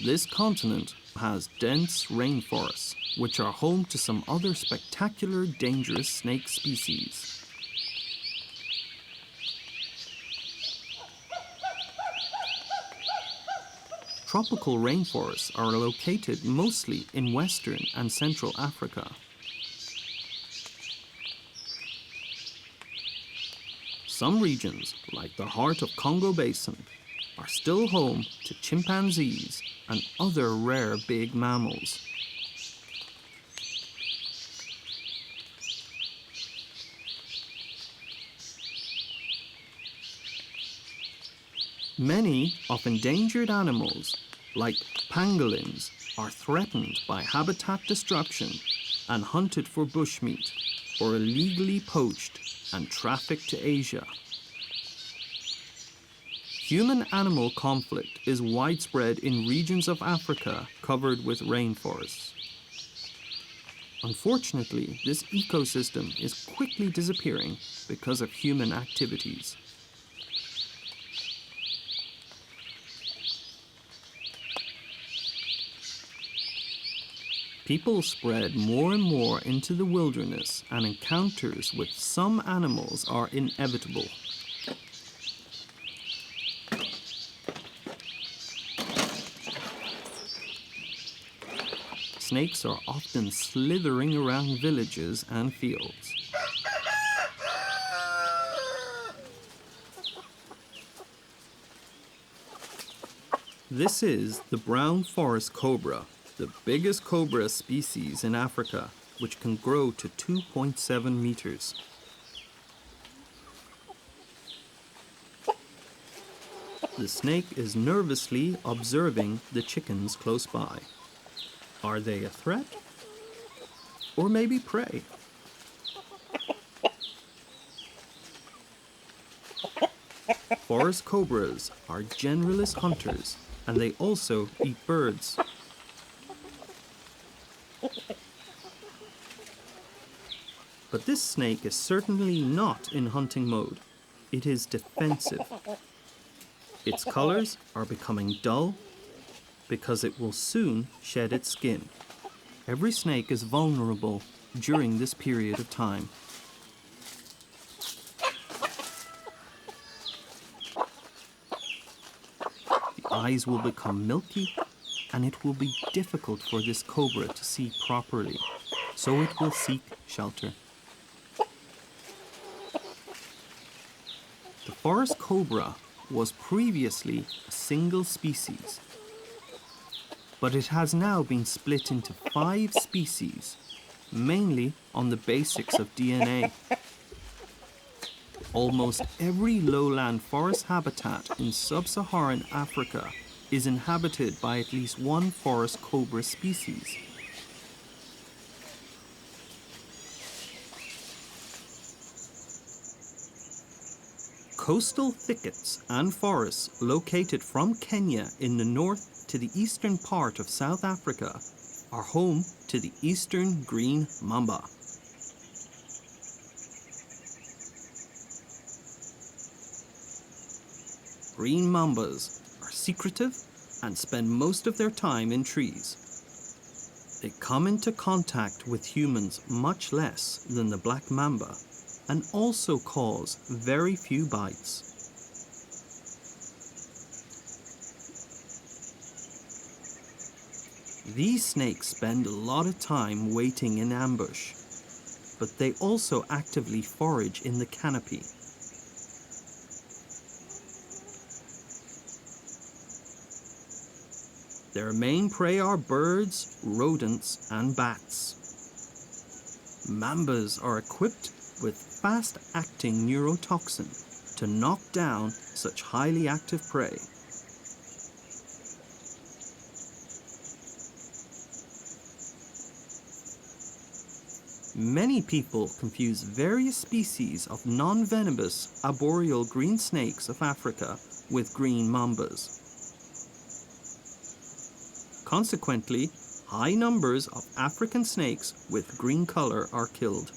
This continent has dense rainforests, which are home to some other spectacular dangerous snake species. Tropical rainforests are located mostly in Western and Central Africa. Some regions, like the heart of Congo Basin, are still home to chimpanzees and other rare big mammals. Many of endangered animals, like pangolins, are threatened by habitat destruction and hunted for bushmeat, or illegally poached and trafficked to Asia. Human-animal conflict is widespread in regions of Africa covered with rainforests. Unfortunately, this ecosystem is quickly disappearing because of human activities. People spread more and more into the wilderness, and encounters with some animals are inevitable. Snakes are often slithering around villages and fields. This is the brown forest cobra, the biggest cobra species in Africa, which can grow to 2.7 meters. The snake is nervously observing the chickens close by. Are they a threat? Or maybe prey? Forest cobras are generalist hunters, and they also eat birds. But this snake is certainly not in hunting mode. It is defensive. Its colors are becoming dull because it will soon shed its skin. Every snake is vulnerable during this period of time. The eyes will become milky, and it will be difficult for this cobra to see properly, so it will seek shelter. The forest cobra was previously a single species, but it has now been split into 5 species, mainly on the basics of DNA. Almost every lowland forest habitat in sub-Saharan Africa is inhabited by at least one forest cobra species. Coastal thickets and forests located from Kenya in the north to the eastern part of South Africa are home to the eastern green mamba. Green mambas are secretive and spend most of their time in trees. They come into contact with humans much less than the black mamba, and also cause very few bites. These snakes spend a lot of time waiting in ambush, but they also actively forage in the canopy. Their main prey are birds, rodents, and bats. Mambas are equipped with fast-acting neurotoxin to knock down such highly active prey. Many people confuse various species of non-venomous arboreal green snakes of Africa with green mambas. Consequently, high numbers of African snakes with green color are killed.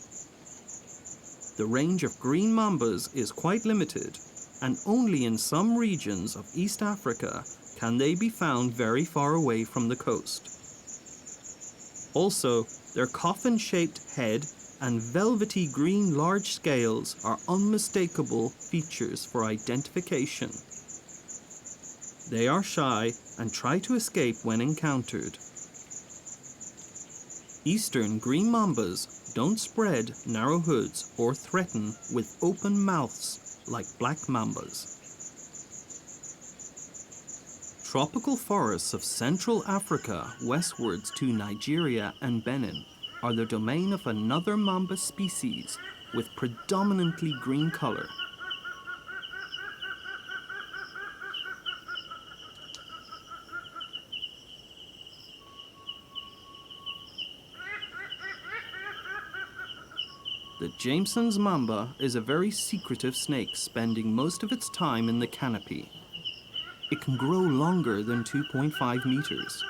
The range of green mambas is quite limited, and only in some regions of East Africa can they be found very far away from the coast. Also, their coffin-shaped head and velvety green large scales are unmistakable features for identification. They are shy and try to escape when encountered. Eastern green mambas don't spread narrow hoods or threaten with open mouths like black mambas. Tropical forests of Central Africa westwards to Nigeria and Benin are the domain of another mamba species with predominantly green color. The Jameson's mamba is a very secretive snake, spending most of its time in the canopy. It can grow longer than 2.5 meters.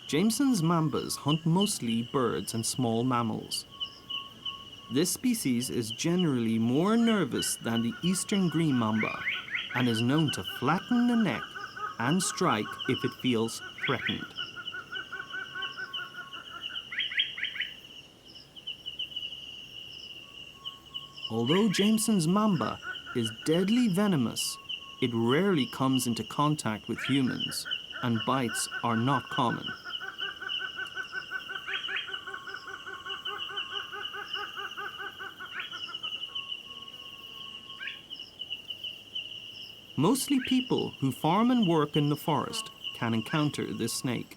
Jameson's mambas hunt mostly birds and small mammals. This species is generally more nervous than the eastern green mamba and is known to flatten the neck and strike if it feels threatened. Although Jameson's mamba is deadly venomous, it rarely comes into contact with humans, and bites are not common. Mostly people who farm and work in the forest can encounter this snake.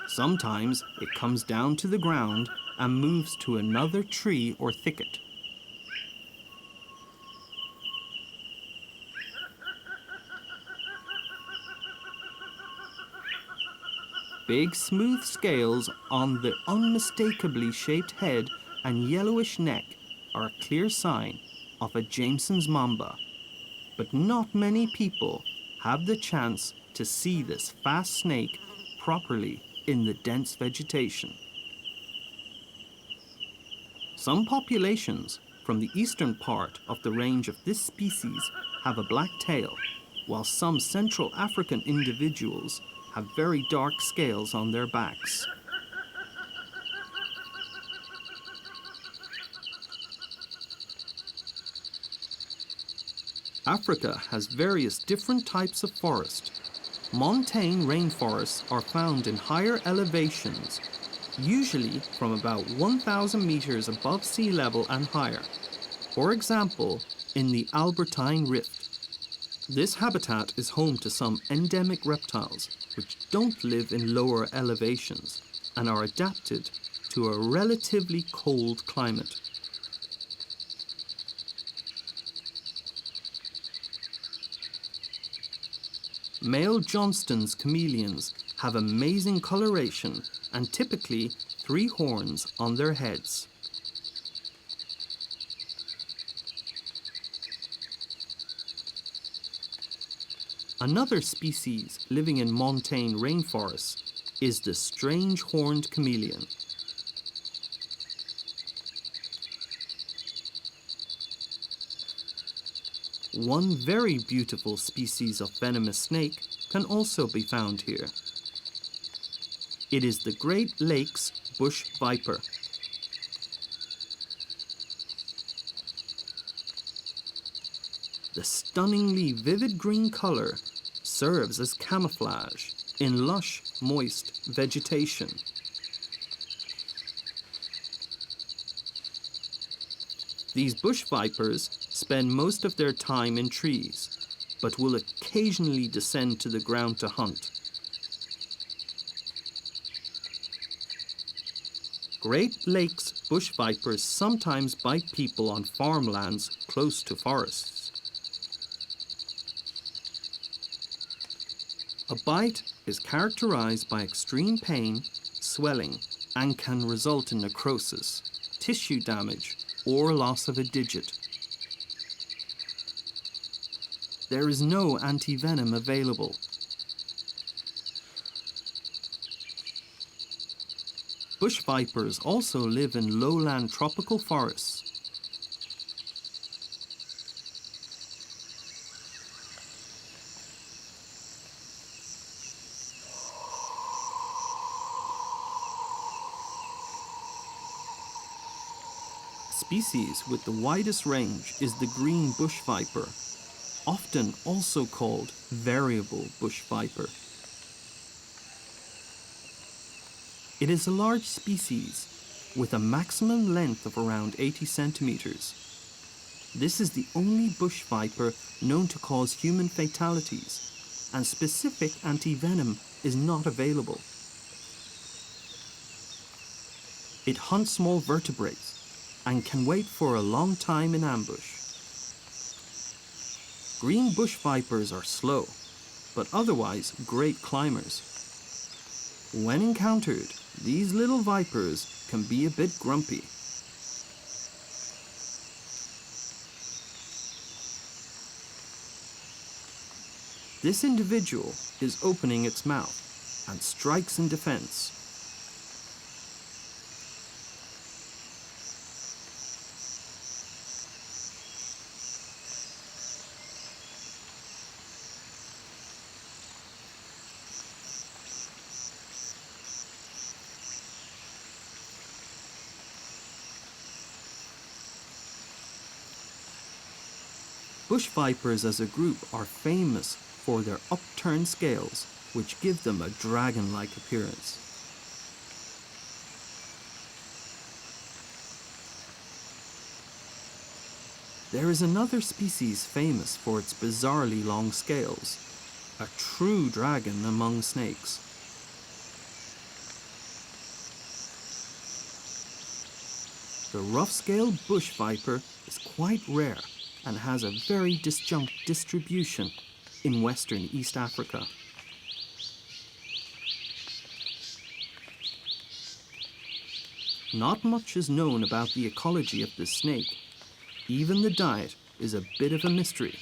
Sometimes it comes down to the ground and moves to another tree or thicket. Big smooth scales on the unmistakably shaped head and yellowish neck are a clear sign of a Jameson's mamba, but not many people have the chance to see this fast snake properly in the dense vegetation. Some populations from the eastern part of the range of this species have a black tail, while some Central African individuals have very dark scales on their backs. Africa has various different types of forest. Montane rainforests are found in higher elevations, usually from about 1,000 meters above sea level and higher. For example, in the Albertine Rift. This habitat is home to some endemic reptiles which don't live in lower elevations and are adapted to a relatively cold climate. Male Johnston's chameleons have amazing coloration and typically 3 horns on their heads. Another species living in montane rainforests is the strange horned chameleon. One very beautiful species of venomous snake can also be found here. It is the Great Lakes bush viper. The stunningly vivid green color serves as camouflage in lush, moist vegetation. These bush vipers spend most of their time in trees, but will occasionally descend to the ground to hunt. Great Lakes bush vipers sometimes bite people on farmlands close to forests. A bite is characterized by extreme pain, swelling, and can result in necrosis, tissue damage, or loss of a digit. There is no antivenom available. Bush vipers also live in lowland tropical forests. Species with the widest range is the green bush viper, often also called variable bush viper. It is a large species with a maximum length of around 80 centimeters. This is the only bush viper known to cause human fatalities, and specific antivenom is not available. It hunts small vertebrates and can wait for a long time in ambush. Green bush vipers are slow, but otherwise great climbers. When encountered, these little vipers can be a bit grumpy. This individual is opening its mouth and strikes in defense. Bush vipers as a group are famous for their upturned scales, which give them a dragon-like appearance. There is another species famous for its bizarrely long scales, a true dragon among snakes. The rough-scaled bush viper is quite rare and has a very disjunct distribution in western East Africa. Not much is known about the ecology of this snake. Even the diet is a bit of a mystery.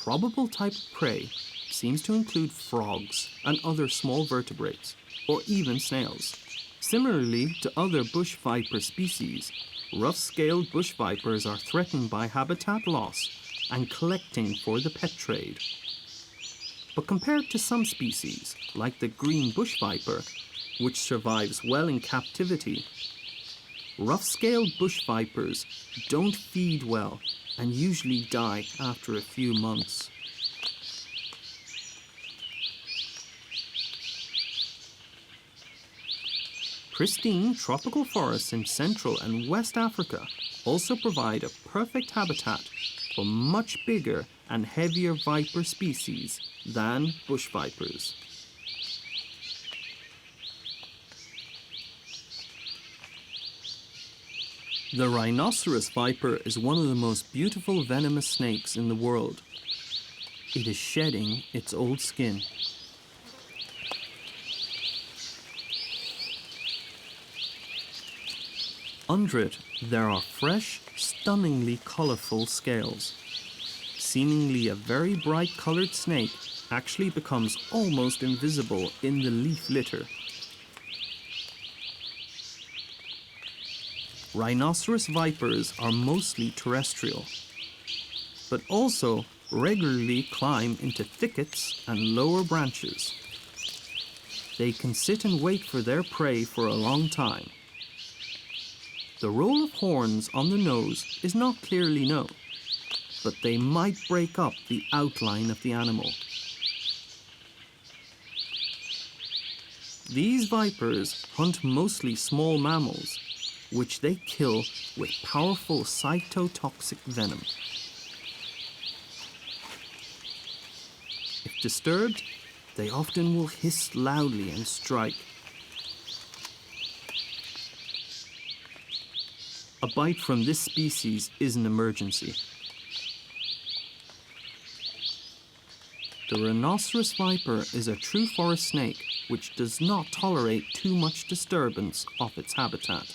Probable type of prey seems to include frogs and other small vertebrates, or even snails. Similarly to other bush viper species, rough-scaled bush vipers are threatened by habitat loss and collecting for the pet trade. But compared to some species, like the green bush viper, which survives well in captivity, rough-scaled bush vipers don't feed well and usually die after a few months. Pristine tropical forests in Central and West Africa also provide a perfect habitat for much bigger and heavier viper species than bush vipers. The rhinoceros viper is one of the most beautiful venomous snakes in the world. It is shedding its old skin. Under it, there are fresh, stunningly colourful scales. Seemingly a very bright coloured snake actually becomes almost invisible in the leaf litter. Rhinoceros vipers are mostly terrestrial, but also regularly climb into thickets and lower branches. They can sit and wait for their prey for a long time. The role of horns on the nose is not clearly known, but they might break up the outline of the animal. These vipers hunt mostly small mammals, which they kill with powerful cytotoxic venom. If disturbed, they often will hiss loudly and strike. A bite from this species is an emergency. The rhinoceros viper is a true forest snake which does not tolerate too much disturbance of its habitat.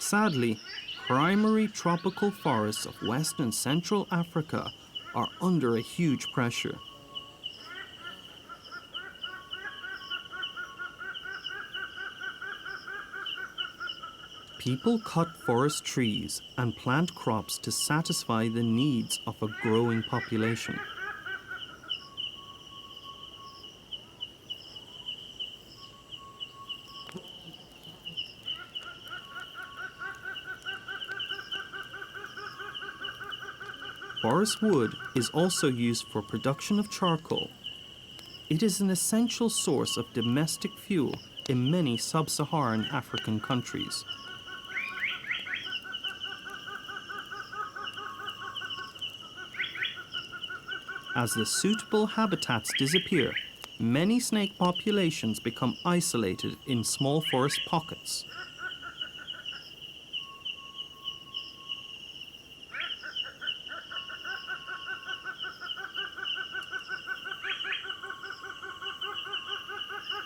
Sadly, primary tropical forests of West and Central Africa are under a huge pressure. People cut forest trees and plant crops to satisfy the needs of a growing population. Forest wood is also used for production of charcoal. It is an essential source of domestic fuel in many sub-Saharan African countries. As the suitable habitats disappear, many snake populations become isolated in small forest pockets.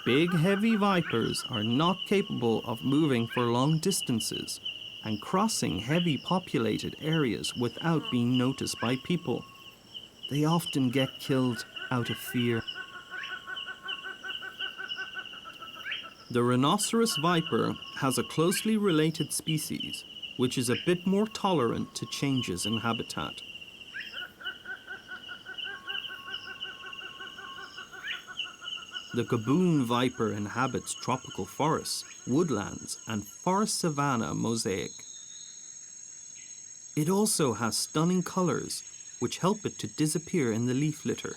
Big, heavy vipers are not capable of moving for long distances and crossing heavy populated areas without being noticed by people. They often get killed out of fear. The rhinoceros viper has a closely related species, which is a bit more tolerant to changes in habitat. The Gaboon viper inhabits tropical forests, woodlands, and forest savanna mosaic. It also has stunning colors, which help it to disappear in the leaf litter.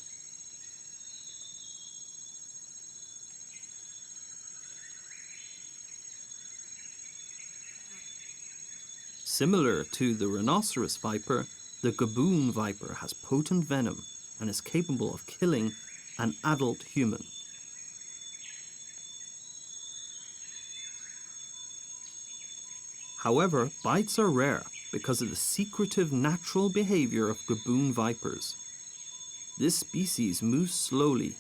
Similar to the rhinoceros viper, the Gaboon viper has potent venom and is capable of killing an adult human. However, bites are rare because of the secretive natural behavior of Gaboon vipers. This species moves slowly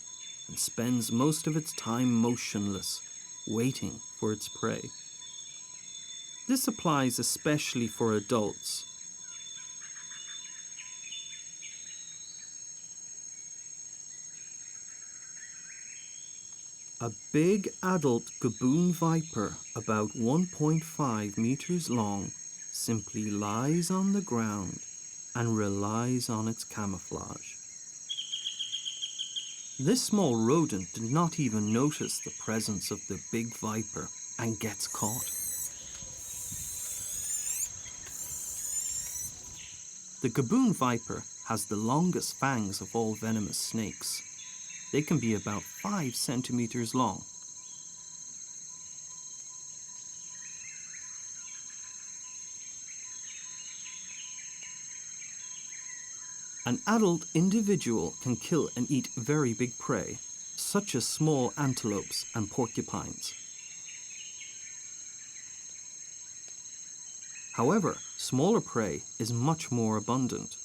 and spends most of its time motionless, waiting for its prey. This applies especially for adults. A big adult Gaboon viper, about 1.5 meters long, simply lies on the ground and relies on its camouflage. This small rodent did not even notice the presence of the big viper and gets caught. The Gaboon viper has the longest fangs of all venomous snakes. They can be about 5 centimeters long. An adult individual can kill and eat very big prey, such as small antelopes and porcupines. However, smaller prey is much more abundant.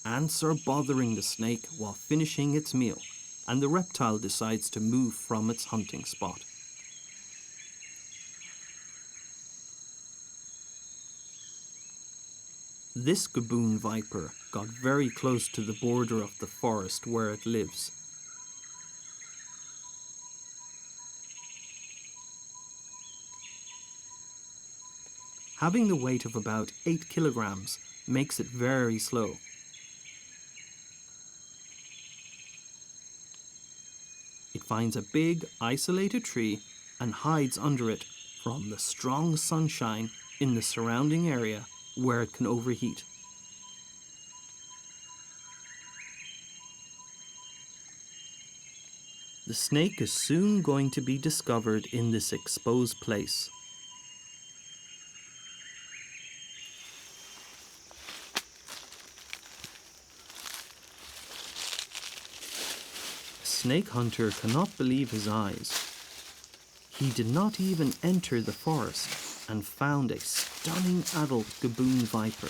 Ants are bothering the snake while finishing its meal, and the reptile decides to move from its hunting spot. This Gaboon viper got very close to the border of the forest where it lives. Having the weight of about 8 kilograms makes it very slow. It finds a big, isolated tree and hides under it from the strong sunshine in the surrounding area where it can overheat. The snake is soon going to be discovered in this exposed place. snake hunter cannot believe his eyes. He did not even enter the forest and found a stunning adult Gaboon viper.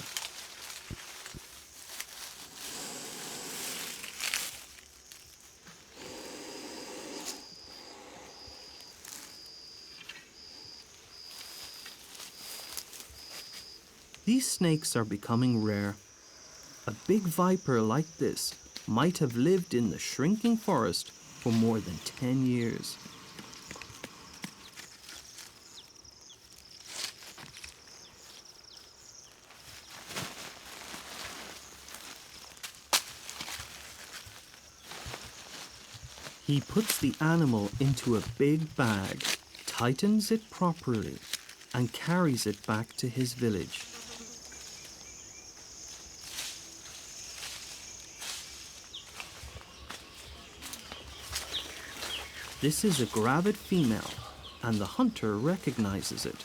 These snakes are becoming rare. A big viper like this might have lived in the shrinking forest for more than 10 years. He puts the animal into a big bag, tightens it properly, and carries it back to his village. This is a gravid female, and the hunter recognizes it.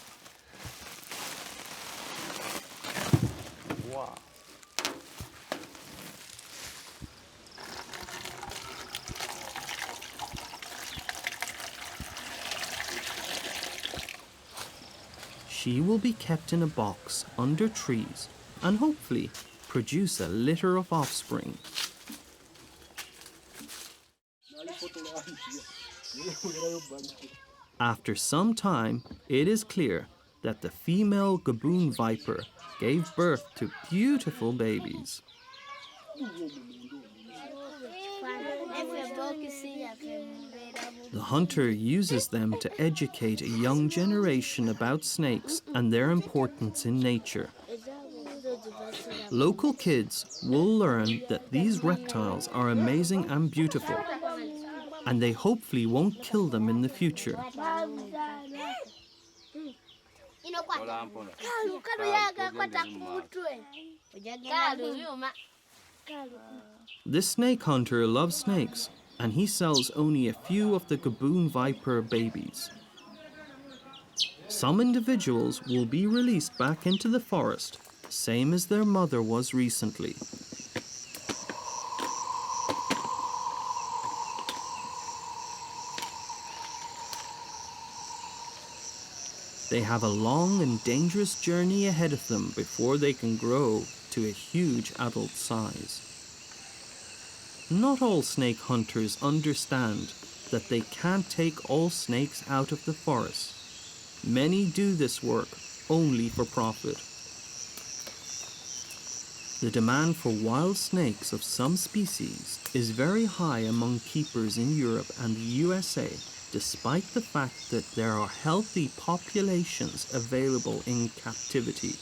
Wow. She will be kept in a box under trees and hopefully produce a litter of offspring. After some time, it is clear that the female Gaboon viper gave birth to beautiful babies. The hunter uses them to educate a young generation about snakes and their importance in nature. Local kids will learn that these reptiles are amazing and beautiful, and they hopefully won't kill them in the future. This snake hunter loves snakes, and he sells only a few of the Gaboon viper babies. Some individuals will be released back into the forest, same as their mother was recently. They have a long and dangerous journey ahead of them before they can grow to a huge adult size. Not all snake hunters understand that they can't take all snakes out of the forest. Many do this work only for profit. The demand for wild snakes of some species is very high among keepers in Europe and the USA, despite the fact that there are healthy populations available in captivity.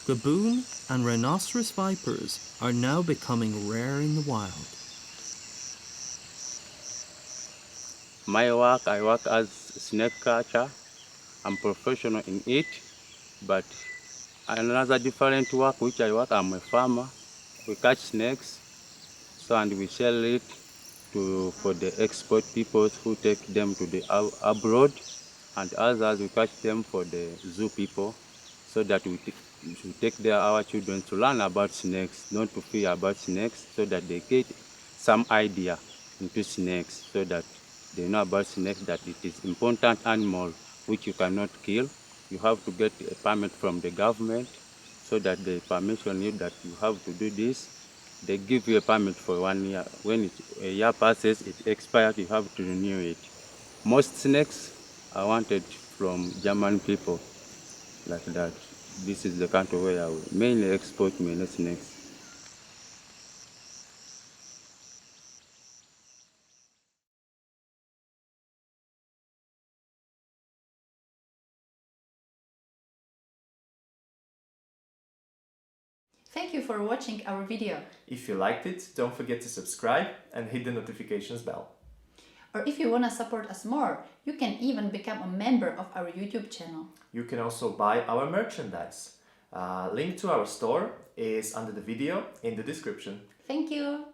Gaboon and Rhinoceros vipers are now becoming rare in the wild. My work, I work as snake catcher. I'm professional in it, but another different work which I work, I'm a farmer. We catch snakes, so and we sell it for the export people who take them to the abroad, and others we catch them for the zoo people, so that we take our children to learn about snakes, not to fear about snakes, so that they get some idea into snakes, so that they know about snakes, that it is important animal which you cannot kill. You have to get a permit from the government, so that they permission you that you have to do this. They give you a permit for 1 year. When a year passes, it expires, you have to renew it. Most snakes are wanted from German people, like that. This is the country where I mainly export many snakes. Thank you for watching our video. If you liked it, don't forget to subscribe and hit the notifications bell. Or if you want to support us more, you can even become a member of our YouTube channel. You can also buy our merchandise. Link to our store is under the video in the description. Thank you!